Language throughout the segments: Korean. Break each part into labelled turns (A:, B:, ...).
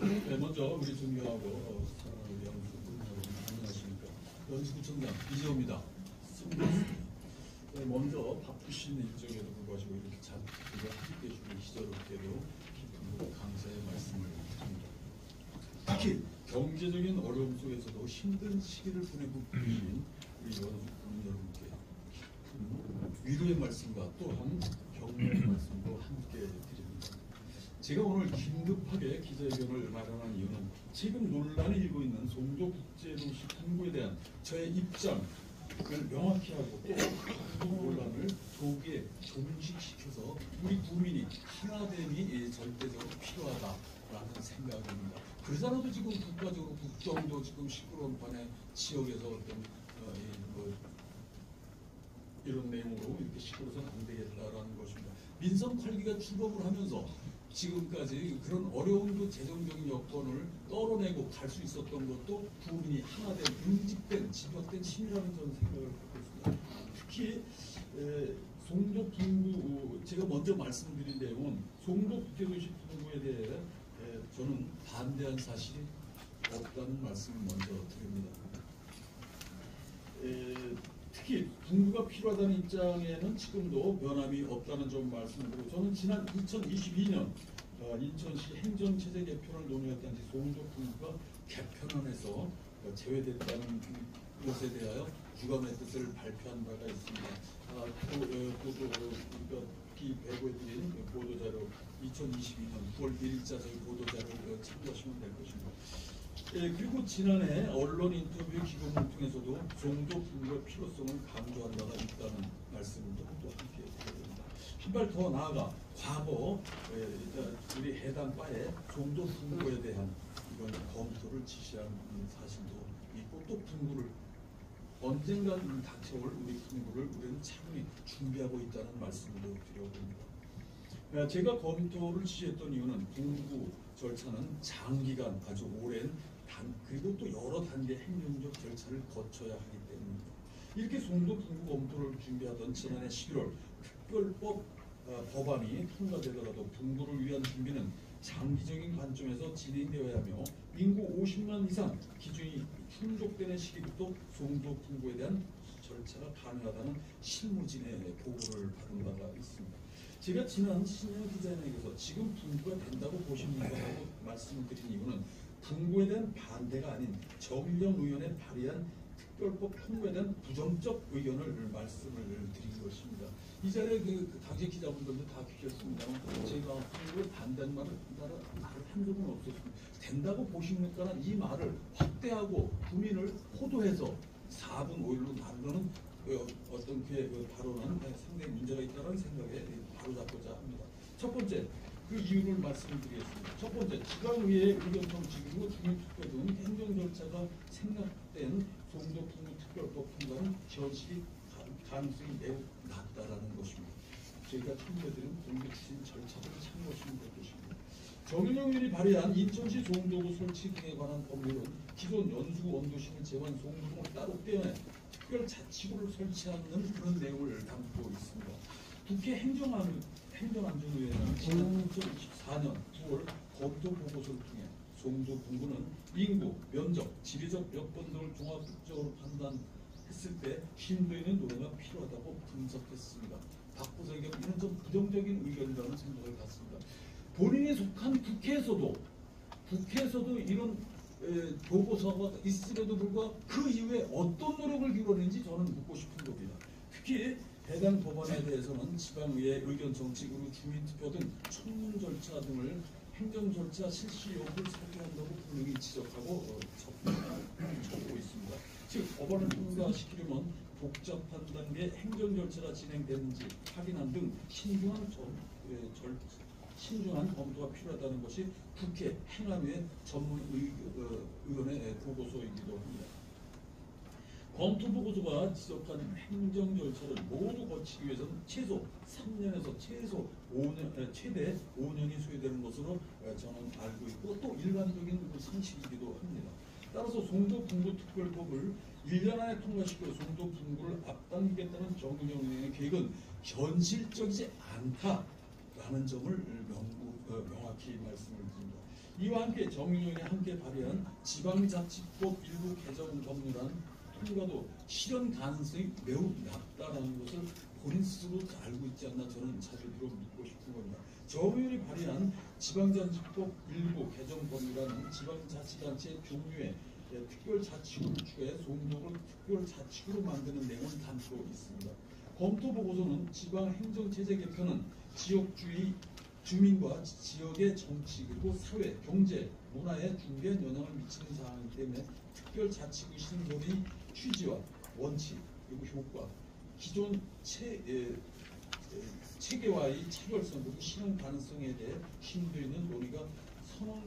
A: 네, 먼저 우리 존경하고 사랑하는 연수군 여러분 안녕하십니까. 연수구청장 이재호입니다. 네, 먼저 바쁘신 일정에도 불구하고 이렇게 우리가 함께 해주는 희저롭게도 깊은 감사의 말씀을 드립니다. 특히 경제적인 어려움 속에서도 힘든 시기를 보내고 계신 우리 연수군 여러분께 위로의 말씀과 또한 격려의 말씀도 함께 드립니다. 제가 오늘 긴급하게 기자회견을 마련한 이유는 지금 논란이 일고 있는 송도국제도시 분구에 대한 저의 입장을 명확히 하고 또 논란을 조기에 종식시켜서 우리 국민이 하나됨이 절대적으로 필요하다라는 생각입니다. 그러잖아도 지금 국가적으로 국정도 지금 시끄러운 판에 지역에서 어떤 이런 내용으로 이렇게 시끄러워서는 안 되겠다라는 것입니다. 민선 8기가 출범을 하면서 지금까지 그런 어려움도 재정적인 여건을 떨어내고 갈 수 있었던 것도 국민이 하나된 응집된 집약된 힘이라는 저는 생각을 갖고 있습니다. 특히 송도 분구 제가 먼저 말씀드린 내용은 송도 국제도시 분구에 대해 저는 반대한 사실이 없다는 말씀을 먼저 드립니다. 특히 분구가 필요하다는 입장에는 지금도 변함이 없다는 점 말씀드리고 저는 지난 2022년 인천시 행정체제 개편을 논의할 당시 송도 분구가 개편안에서 제외됐다는 것에 대하여 유감의 뜻을 발표한 바가 있습니다. 배부해드린 보도자료 2022년 9월 1일자 저희 보도자료를 참고하시면 될 것입니다. 그리고 지난해 언론 인터뷰 기금을 통해서도 송도 분구의 필요성을 강조한 바가 있다는 말씀도 또 함께 드립니다. 한 발 더 나아가 과거 우리 해당 바에 송도 분구에 대한 이런 검토를 지시한 사실도 있고 또 분구를 언젠간 닥쳐올 우리 분구를 우리는 차분히 준비하고 있다는 말씀도 드려봅니다. 제가 검토를 지시했던 이유는 분구 절차는 장기간 아주 오랜 그리고 또 여러 단계 행정적 절차를 거쳐야 하기 때문입니다. 이렇게 송도 분구 검토를 준비하던 지난해 11월 특별법 법안이 통과되더라도 분구를 위한 준비는 장기적인 관점에서 진행되어야 하며 인구 50만 이상 기준이 충족되는 시기부터 송도 분구에 대한 절차가 가능하다는 실무진의 보고를 받은 바가 있습니다. 제가 지난 신년 기자회견에서 지금 분구가 된다고 보십니까라고 말씀을 드린 이유는 분구에 대한 반대가 아닌 정의령 의원에 발의한 특별법 통과에 대한 부정적 의견을 말씀을 드린 것입니다. 이 자리에 당시 기자분들도 다 계셨습니다만 제가 분구에 반대하는 말을 한 적은 없었습니다. 된다고 보십니까라는 이 말을 확대하고 국민을 호도해서 4분 5일로 나누는 어떤 그의 발언은 상당히 문제가 있다는 생각에 바로잡고자 합니다. 첫 번째, 그 이유를 말씀드리겠습니다. 첫 번째, 지방의회 의견정치 그리고 주민투표 등 행정 절차가 생략된 송도 분구 특별법 통과는 현실이 가능성이 매우 낮다라는 것입니다. 저희가 참고해드린 공개 추진 절차를 참고하시면 될 것입니다. 정윤영 의원이 발의한 인천시 송도구 설치 등에 관한 법률은 기존 연수구 원도시를 제외한 송도구를 따로 떼어내 특별자치구를 설치하는 그런 내용을 담고 있습니다. 국회 행정안전위원회는 지난 2024년 9월 검토 보고서를 통해 송도 분구는 인구, 면적, 지리적 여건 등을 종합적으로 판단했을 때 심도 있는 노력가 필요하다고 분석했습니다. 박 부사장 이는 좀 부정적인 의견이라는 생각을 갖습니다. 본인이 속한 국회에서도 이런 보고서가 있음에도 불구하고 그 이후에 어떤 노력을 기울였는지 저는 묻고 싶은 겁니다. 특히 해당 법안에 대해서는 지방의회 의견 정치 그리고 주민투표 등 청문 절차 등을 행정 절차 실시 여부를 살펴한다고 분명히 지적하고 적고 있습니다. 즉 법안을 통과시키려면 복잡한 단계 행정 절차가 진행되는지 확인한 등 신중한 검토가 필요하다는 것이 국회 행안위의 전문 의원의 보고서이기도 합니다. 검토 보고서가 지적한 행정 절차를 모두 거치기 위해서는 최소 3년에서 최대 5년이 소요되는 것으로 저는 알고 있고 또 일반적인 상식이기도 합니다. 따라서 송도 분구 특별법을 1년 안에 통과시켜 송도 분구를 앞당기겠다는 정윤영 의원의 계획은 현실적이지 않다라는 점을 명확히 말씀을 드립니다. 이와 함께 정의용이 함께 발의한 지방자치법 일부 개정 법률안 통과도 실현 가능성이 매우 낮다라는 것을 본인 스스로도 알고 있지 않나 저는 자주로 묻고 싶은 겁니다. 정의용이 발의한 지방자치법 일부 개정 법률안은 지방자치단체의 종류에 특별자치구를 추가해 송도를 특별자치구로 만드는 내용을 담고 있습니다. 검토 보고서는 지방행정체제 개편은 지역주의 주민과 지역의 정치 그리고 사회, 경제, 문화에 중대한 영향을 미치는 사항이기 때문에 특별자치구 신설의 취지와 원칙 그리고 효과, 기존 체계와의 차별성 그리고 실현 가능성에 대해 심도 있는 논의가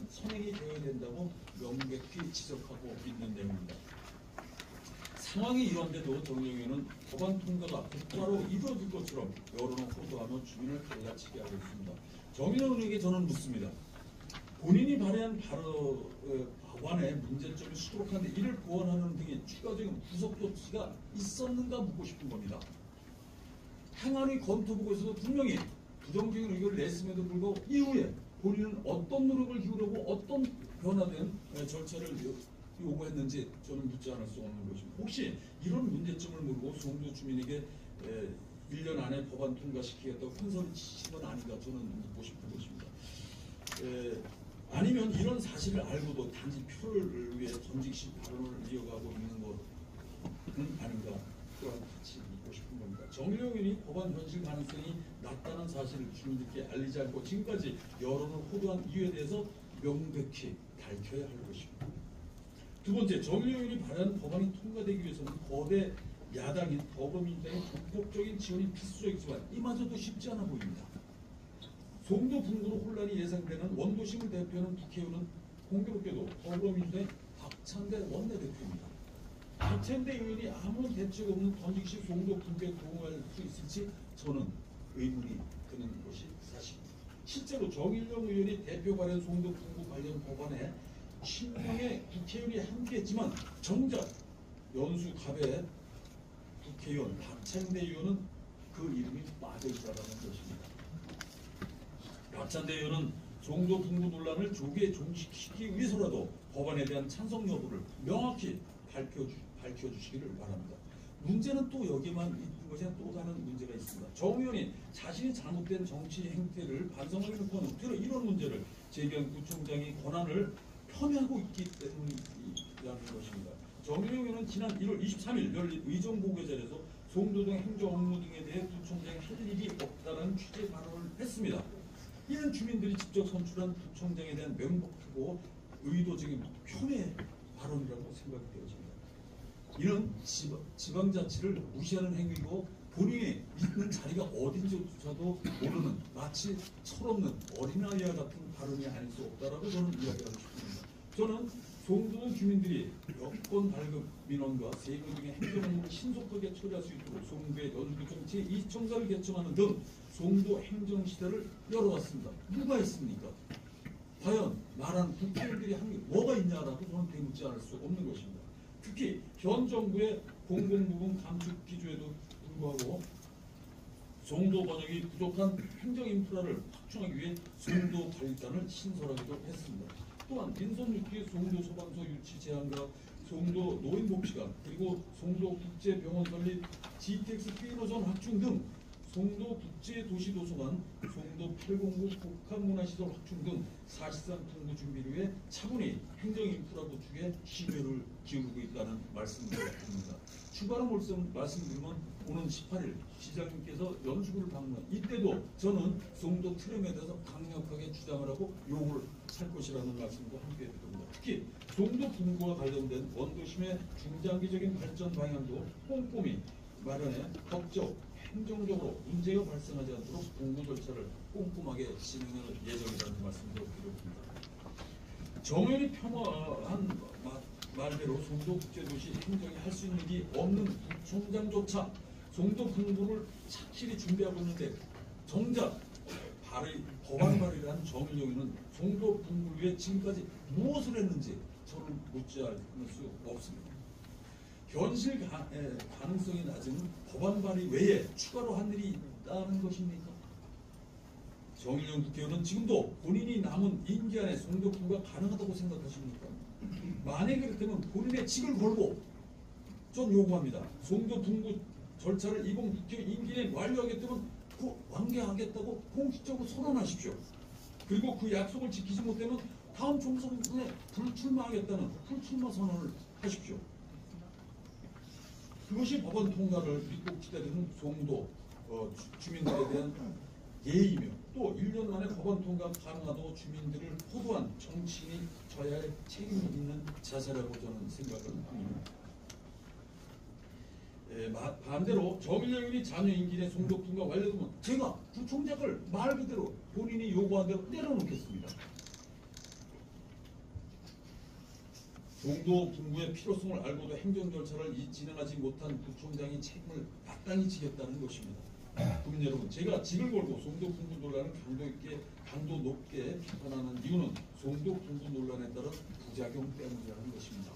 A: 선행이 되어야 된다고 명백히 지적하고 있는 내용입니다. 상황이 이런데도 정의용은 법안 통과가 곧바로 이루어질 것처럼 여론을 호도하며 주민을 갈라치게 하고 있습니다. 정의용에게 저는 묻습니다. 본인이 발의한 법안의 문제점이 수두룩한데 이를 보완하는 등의 추가적인 후속 조치가 있었는가 묻고 싶은 겁니다. 행안위 검토 보고에서도 분명히 부정적인 의견을 냈음에도 불구하고 이후에 본인은 어떤 노력을 기울이고 어떤 변화된 절차를 요구했는지 저는 묻지 않을 수 없는 것입니다. 혹시 이런 문제점을 모르고 송도 주민에게 1년 안에 법안 통과시키겠다고 큰소리 치신 건 아닌가 저는 묻고 싶은 것입니다. 아니면 이런 사실을 알고도 단지 표를 위해 전직식 발언을 이어가고 있는 것은 아닌가 또한 같이 묻고 싶은 겁니다. 정의용이 법안 현실 가능성이 낮다는 사실을 주민들께 알리지 않고 지금까지 여론을 호도한 이유에 대해서 명백히 밝혀야 할 것입니다. 두 번째, 정의용이 발의한 법안이 통과되기 위해서는 거대 야당인 더불어민주당의 전폭적인 지원이 필수적이지만 이마저도 쉽지 않아 보입니다. 송도 분구로 혼란이 예상되는 원도심을 대표하는 국회의원은 공교롭게도 더불어민주당의 박찬대 원내대표입니다. 박찬대 의원이 아무런 대책 없는 전직식 송도 분구에 도움할 수 있을지 저는 의문이 드는 것이 사실입니다. 실제로 정일영 의원이 대표 발의한 송도 분구 관련 법안에 10명의 국회의원이 함께했지만 정작 연수갑의 국회의원 박찬대 의원은 그 이름이 빠져있다는 것입니다. 박찬대 의원은 송도 분구 논란을 조기에 종식시키기 위해서라도 법안에 대한 찬성 여부를 명확히 밝혀주시기를 바랍니다. 문제는 또 여기만 있는 것이 아니라 또 다른 문제가 있습니다. 정 의원이 자신이 잘못된 정치 행태를 반성하기 놓고는 오히려 이런 문제를 제기한 구청장이 권한을 폄훼하고 있기 때문이라는 것입니다. 정의용 의원은 지난 1월 23일 열린 의정보고회 자리에서 송도 등 행정 업무 등에 대해 구청장이 할 일이 없다는 취지의 발언을 했습니다. 이는 주민들이 직접 선출한 구청장에 대한 명백하고 의도적인 폄훼 발언이라고 생각되어집니다. 이는 지방자치를 무시하는 행위고 본인이 있는 자리가 어딘지조차도 모르는 마치 철없는 어린아이와 같은 발언이 아닐 수 없다라고 저는 이야기하고 싶습니다. 저는 송도 주민들이 여권 발급 민원과 세금 등의 행정 업무를 신속하게 처리할 수 있도록 송도의 연수구청 제2청사를 개청하는 등 송도 행정시대를 열어왔습니다. 누가 있습니까? 과연 말한 국회의원들이 한 게 뭐가 있냐라고 저는 되묻지 않을 수 없는 것입니다. 특히 현 정부의 공공부문 감축 기조에도 불구하고 송도 번역이 부족한 행정 인프라를 확충하기 위해 송도 관리단을 신설하기도 했습니다. 또한 민선유치 송도 소방서 유치 제한과 송도 노인복지관 그리고 송도 국제병원 설립 GTX 피노전 확충 등 송도 국제도시도서관, 송도 809 복합문화시설 확충 등 사실상 통보 준비를 위해 차분히 행정인프라 구축에 심혈을 기울이고 있다는 말씀을 드립니다. 추가로 말씀드리면 오는 18일 시장님께서 연수구를 방문 이때도 저는 송도 트램에 대해서 강력하게 주장을 하고 요구를 할 것이라는 말씀도 함께 드립니다. 특히 송도 분구와 관련된 원도심의 중장기적인 발전 방향도 꼼꼼히 마련해 법적 행정적으로 문제가 발생하지 않도록 공고 절차를 꼼꼼하게 진행할 예정이라는 말씀도 드렸습니다. 정연이 폄하한 말대로 송도 국제도시 행정이 할 수 있는 일이 없는 구청장조차 송도 분구를 착실히 준비하고 있는데 정작 법안 발의를 한 정일용이는 송도 분구를 위해 지금까지 무엇을 했는지 저는 묻지 않을 수 없습니다. 현실 가능성이 낮은 법안 발의 외에 추가로 한 일이 있다는 것입니까? 정일영 국회의원은 지금도 본인이 남은 임기 안에 송도 분구가 가능하다고 생각하십니까? 만약에 그렇다면 본인의 직을 걸고 전 요구합니다. 송도 분구 절차를 이번 국회 임기 내에 완료하겠다면 그 완개하겠다고 공식적으로 선언하십시오. 그리고 그 약속을 지키지 못하면 다음 총선에 불출마하겠다는 불출마 선언을 하십시오. 그것이 법안 통과를 믿고 기다리는 송도 주민들에 대한 예의며 또 1년 만에 법안 통과 가능하다고 주민들을 호도한 정치인이 져야 할 책임이 있는 자세라고 저는 생각을 합니다. 반대로 정일영 의원이 자녀 임기 내 송도 분구가 완료되면 제가 구청장을 말 그대로 본인이 요구한 대로 내려놓겠습니다. 송도 분구의 필요성을 알고도 행정 절차를 진행하지 못한 구청장이 책임을 마땅히 지겠다는 것입니다. 국민 여러분, 제가 직을 걸고 송도 분구 논란을 강도 높게 비판하는 이유는 송도 분구 논란에 따른 부작용 때문이라는 것입니다.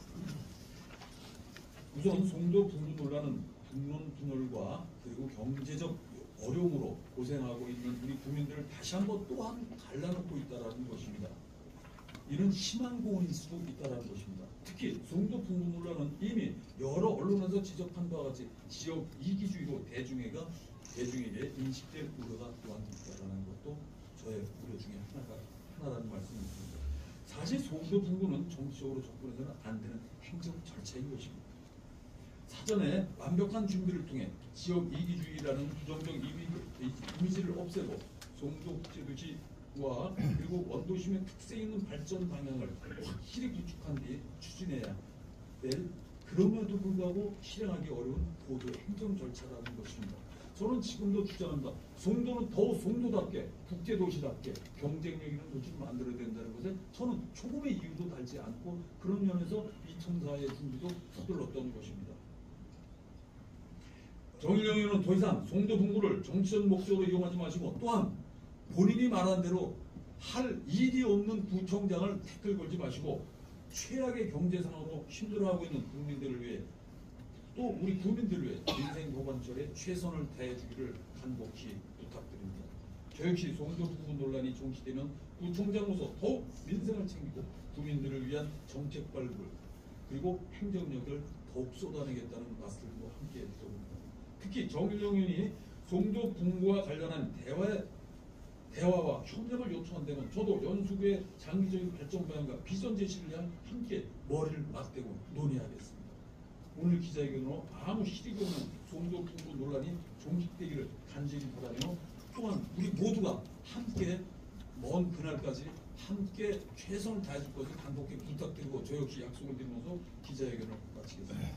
A: 우선 송도 분구 논란은 분론 분열과 그리고 경제적 어려움으로 고생하고 있는 우리 국민들을 다시 한번 또한 갈라놓고 있다는 것입니다. 이는 심한 고언일 수도 있다는 것입니다. 특히 송도 분구 논란은 이미 여러 언론에서 지적한 바와 같이 지역 이기주의로 대중에게 인식될 우려가 또한 있다는 것도 저의 우려 중에 하나라는 말씀입니다. 사실 송도 분구는 정치적으로 접근해서는 안 되는 행정 절차인 것입니다. 사전에 완벽한 준비를 통해 지역 이기주의라는 부정적 이미지를 없애고 송도 국제도시와 그리고 원도심의 특색 있는 발전 방향을 확실히 구축한 뒤에 추진해야 될, 그럼에도 불구하고 실행하기 어려운 고도의 행정 절차라는 것입니다. 저는 지금도 주장합니다. 송도는 더욱 송도답게 국제도시답게 경쟁력 있는 도시를 만들어야 된다는 것에 저는 조금의 이유도 달지 않고 그런 면에서 2004의 준비도 서둘렀던 것입니다. 정일영 의원은 더 이상 송도 분구를 정치적 목적으로 이용하지 마시고 또한 본인이 말한 대로 할 일이 없는 구청장을 태클 걸지 마시고 최악의 경제 상황으로 힘들어하고 있는 국민들을 위해 또 우리 국민들을 위해 민생 보완철에 최선을 다해주기를 간곡히 부탁드립니다. 저 역시 송도 분구 논란이 종식되면 구청장으로서 더욱 민생을 챙기고 국민들을 위한 정책 발굴 그리고 행정력을 더욱 쏟아내겠다는 말씀도 함께 드립니다. 특히 정일영 의원이 송도 분구와 관련한 대화와 협력을 요청한다면 저도 연수구의 장기적인 발전 방향과 비전 제시를 위한 함께 머리를 맞대고 논의하겠습니다. 오늘 기자회견으로 아무 실익이 없는 송도 분구 논란이 종식되기를 간절히 바라며 또한 우리 모두가 함께 먼 그날까지 함께 최선을 다해줄 것을 간곡히 부탁드리고 저 역시 약속을 드리면서 기자회견을 마치겠습니다.